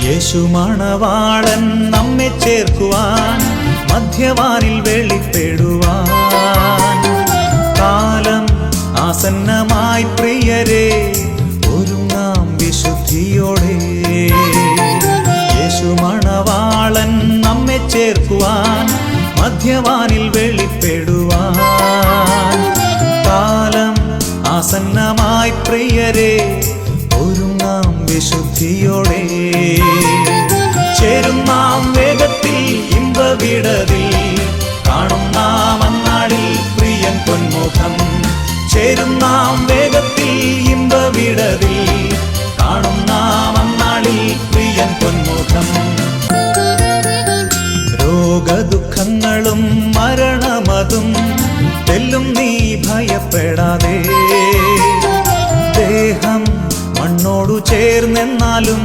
യേശു മണവാളൻ നമ്മെ ചേർക്കുവാൻ മധ്യവാനിൽ വെളിപ്പെടുവാൻ കാലം ആസന്നമായി പ്രിയരെ ഒരുങ്ങാം വിശുദ്ധിയോടെ. യേശു മണവാളൻ നമ്മെ ചേർക്കുവാൻ മധ്യവാനിൽ വെളിപ്പെടുവാൻ കാലം ആസന്നമായി പ്രിയരെ ഒരുങ്ങാം വിശുദ്ധിയോടെ. ചേരും നാം വേഗത്തിൽ ഇമ്പവിടതിൽ കാണും നാം അന്നാളിൽ പ്രിയൻ പൊന്മുഖം. ചേരും നാം വേഗത്തിൽ ഇമ്പവിടതിൽ കാണും നാം അന്നാളിൽ പ്രിയൻ പൊന്മുഖം. രോഗദുഃഖങ്ങളും മരണമതും തെല്ലും നീ ഭയപ്പെടാതെ. ദേഹം മണ്ണോടു ചേർന്നെന്നാലും